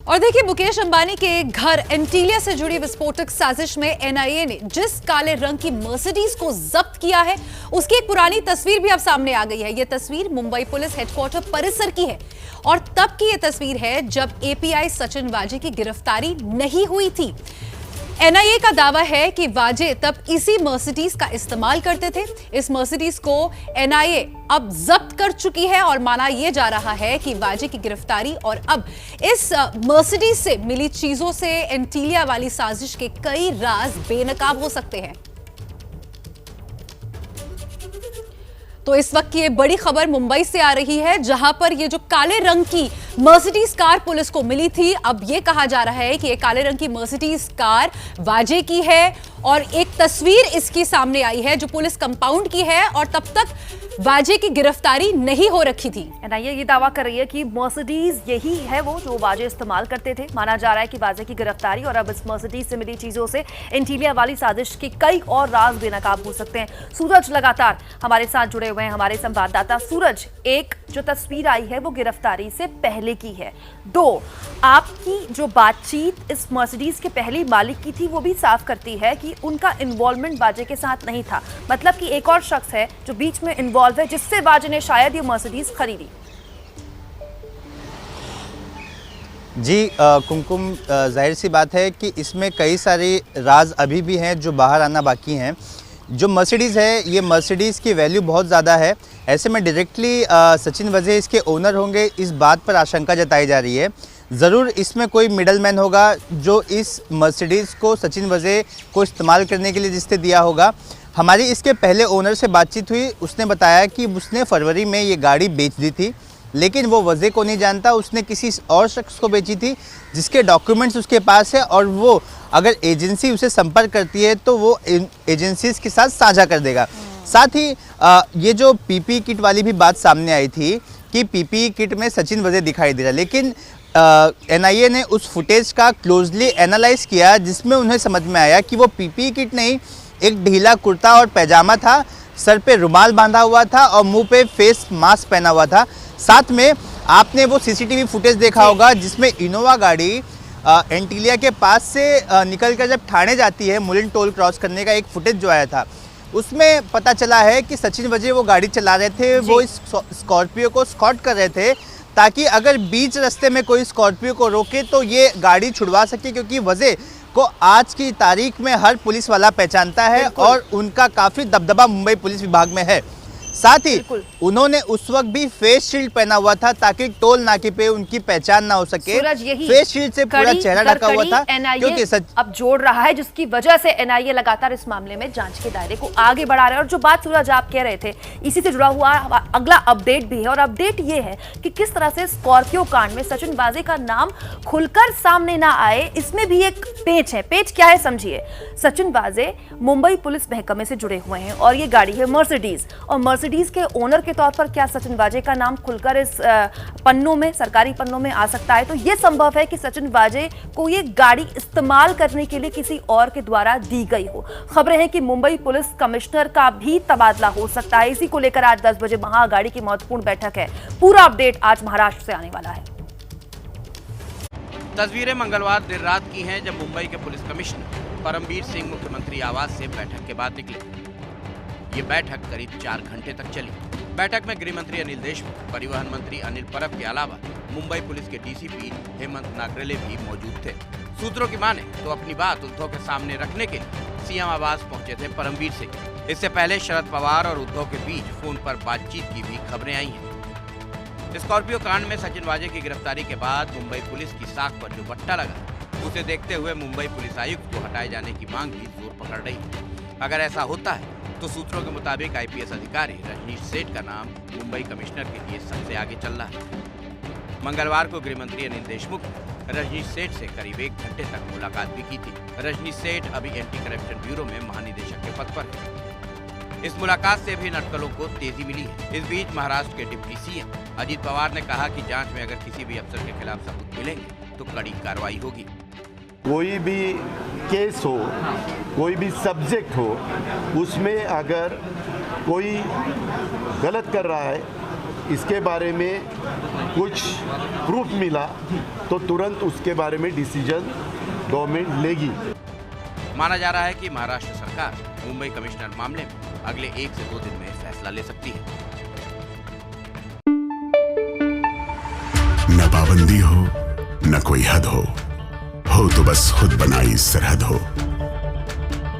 और देखिए, मुकेश अंबानी के घर एंटीलिया से जुड़ी विस्फोटक साजिश में एनआईए ने जिस काले रंग की मर्सिडीज को जब्त किया है, उसकी एक पुरानी तस्वीर भी अब सामने आ गई है। यह तस्वीर मुंबई पुलिस हेडक्वार्टर परिसर की है और तब की यह तस्वीर है जब एपीआई सचिन वाजे की गिरफ्तारी नहीं हुई थी। एनआईए का दावा है कि वाजे तब इसी मर्सिडीज का इस्तेमाल करते थे। इस मर्सिडीज को एनआईए अब जब्त कर चुकी है और माना यह जा रहा है कि वाजे की गिरफ्तारी और अब इस मर्सिडीज से मिली चीजों से एंटीलिया वाली साजिश के कई राज बेनकाब हो सकते हैं। तो इस वक्त की ये बड़ी खबर मुंबई से आ रही है, जहां पर ये जो काले रंग की मर्सिडीज कार पुलिस को मिली थी, अब ये कहा जा रहा है कि ये काले रंग की मर्सिडीज कार वाजे की है और एक तस्वीर इसकी सामने आई है जो पुलिस कंपाउंड की है और तब तक वाजे की गिरफ्तारी नहीं हो रखी थी। एनआईए ये दावा कर रही है कि मर्सिडीज यही है वो जो वाजे इस्तेमाल करते थे। माना जा रहा है कि वाजे की गिरफ्तारी और अब इस मर्सिडीज से मिली चीजों से एंटीलिया वाली साजिश के कई और राज बेनकाब हो सकते हैं। सूरज लगातार हमारे साथ जुड़े हुए हैं, हमारे संवाददाता। सूरज, एक जो तस्वीर आई है वो गिरफ्तारी से पहले की है। दो, आपकी जो बातचीत इस मर्सिडीज के पहले मालिक की थी वो भी साफ करती है कि उनका इन्वॉल्वमेंट वाजे के साथ नहीं था। मतलब कि एक और शख्स है जो बीच में इन्वॉल्व है, जिससे वाजे ने शायद ये मर्सिडीज खरीदी। जी कुमकुम, जाहिर सी बात है कि इसमें कई सारे राज अभी भी हैं जो बाहर आना बाकी हैं। जो मर्सिडीज़ है, ये मर्सिडीज़ की वैल्यू बहुत ज़्यादा है। ऐसे में डायरेक्टली सचिन वाजे इसके ओनर होंगे, इस बात पर आशंका जताई जा रही है। ज़रूर इसमें कोई मिडल मैन होगा जो इस मर्सिडीज़ को सचिन वाजे को इस्तेमाल करने के लिए जिसने दिया होगा। हमारी इसके पहले ओनर से बातचीत हुई, उसने बताया कि उसने फरवरी में ये गाड़ी बेच दी थी, लेकिन वो वजह को नहीं जानता। उसने किसी और शख्स को बेची थी जिसके डॉक्यूमेंट्स उसके पास है और वो अगर एजेंसी उसे संपर्क करती है तो वो एजेंसीज के साथ साझा कर देगा। साथ ही ये जो पीपी किट वाली भी बात सामने आई थी कि पीपी किट में सचिन वाजे दिखाई दे रहा, लेकिन एनआईए ने उस फुटेज का क्लोजली एनालाइज किया जिसमें उन्हें समझ में आया कि वो पीपी किट नहीं, एक ढीला कुर्ता और पैजामा था, सर पे रुमाल बांधा हुआ था और मुंह पे फेस मास्क पहना हुआ था। साथ में आपने वो सीसीटीवी फुटेज देखा होगा जिसमें इनोवा गाड़ी एंटीलिया के पास से निकलकर जब ठाणे जाती है, मुलिन टोल क्रॉस करने का एक फुटेज जो आया था, उसमें पता चला है कि सचिन वाजे वो गाड़ी चला रहे थे, वो इस स्कॉर्पियो को स्कॉट कर रहे थे ताकि अगर बीच रास्ते में कोई स्कॉर्पियो को रोके तो ये गाड़ी छुड़वा सके, क्योंकि वाजे को आज की तारीख में हर पुलिस वाला पहचानता है और उनका काफ़ी दबदबा मुंबई पुलिस विभाग में है। साथ ही उन्होंने उस वक्त भी फेस शील्ड पहना हुआ था ताकि टोल नाके पे उनकी पहचान ना हो सके। फेस शील्ड से पूरा चेहरा ढका हुआ था, क्योंकि अब जोड़ रहा है जिसकी वजह से एनआईए लगातार इस मामले में जांच के दायरे को आगे बढ़ा रहा है। और जो बात सूरज आप कह रहे थे, इसी से जुड़ा हुआ अगला अपडेट भी है और अपडेट ये है कि किस तरह से स्कॉर्पियो कांड में सचिन वाजे का नाम खुलकर सामने ना आए, इसमें भी एक पेच है। पेच क्या है समझिए। सचिन वाजे मुंबई पुलिस महकमे से जुड़े हुए हैं और ये गाड़ी है मर्सिडीज, और मर्सिडीज के ओनर के तौर पर क्या सचिन वाजे का नाम खुलकर इस पन्नों में, सरकारी पन्नों में आ सकता है? तो यह संभव है कि सचिन वाजे को ये गाड़ी इस्तेमाल करने के लिए किसी और के द्वारा दी गई हो। खबरें हैं कि मुंबई पुलिस कमिश्नर का भी तबादला हो सकता है। इसी को लेकर आज 10 बजे महागाड़ी की महत्वपूर्ण बैठक है। पूरा अपडेट आज महाराष्ट्र से आने वाला है। तस्वीरें मंगलवार देर रात की हैं जब मुंबई के पुलिस कमिश्नर परमबीर सिंह मुख्यमंत्री आवास से बैठक के बाद निकले। ये बैठक करीब 4 घंटे तक चली। बैठक में गृह मंत्री अनिल देशमुख, परिवहन मंत्री अनिल परब के अलावा मुंबई पुलिस के डीसीपी हेमंत नागरेले भी मौजूद थे। सूत्रों की माने तो अपनी बात उद्धव के सामने रखने के लिए सीएम आवास पहुंचे थे परमबीर सिंह। इससे पहले शरद पवार और उद्धव के बीच फोन पर बातचीत की भी खबरें आई हैं। स्कॉर्पियो कांड में सचिन वाजे की गिरफ्तारी के बाद मुंबई पुलिस की साख पर जो बट्टा लगा, उसे देखते हुए मुंबई पुलिस आयुक्त को हटाए जाने की मांग भी जोर पकड़ रही है। अगर ऐसा होता है तो सूत्रों के मुताबिक आईपीएस अधिकारी रजनीश सेठ का नाम मुंबई कमिश्नर के लिए सबसे आगे चल रहा है। मंगलवार को गृह मंत्री अनिल देशमुख ने रजनीश सेठ से करीब 1 घंटे तक मुलाकात भी की थी। रजनीश सेठ अभी एंटी करप्शन ब्यूरो में महानिदेशक के पद पर है। इस मुलाकात से भी अटकलों को तेजी मिली है। इस बीच महाराष्ट्र के डिप्टी सीएम अजित पवार ने कहा कि जांच में अगर किसी भी अफसर के खिलाफ सबूत मिलेंगे तो कड़ी कार्रवाई होगी। कोई भी केस हो, कोई भी सब्जेक्ट हो, उसमें अगर कोई गलत कर रहा है इसके बारे में कुछ प्रूफ मिला तो तुरंत उसके बारे में डिसीजन गवर्नमेंट लेगी। माना जा रहा है कि महाराष्ट्र सरकार मुंबई कमिश्नर मामले में अगले 1 से 2 दिन में फैसला ले सकती है। न पाबंदी हो न कोई हद हो तो बस खुद बनाई सरहद हो।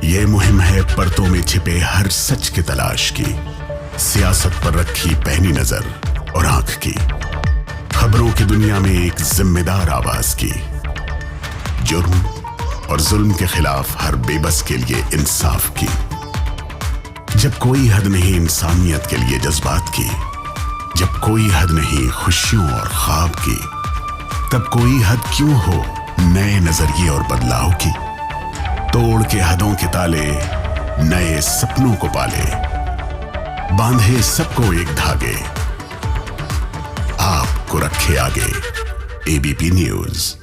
ये मुहिम है परतों में छिपे हर सच की तलाश की, सियासत पर रखी पैनी नजर और आंख की, खबरों की दुनिया में एक जिम्मेदार आवाज की, जुर्म और जुल्म के खिलाफ हर बेबस के लिए इंसाफ की। जब कोई हद नहीं इंसानियत के लिए जज्बात की, जब कोई हद नहीं खुशियों और ख्वाब की, तब कोई हद क्यों हो नए नजरिए और बदलाव की। तोड़ के हदों के ताले नए सपनों को पाले, बांधे सबको एक धागे, आपको रखे आगे एबीपी न्यूज।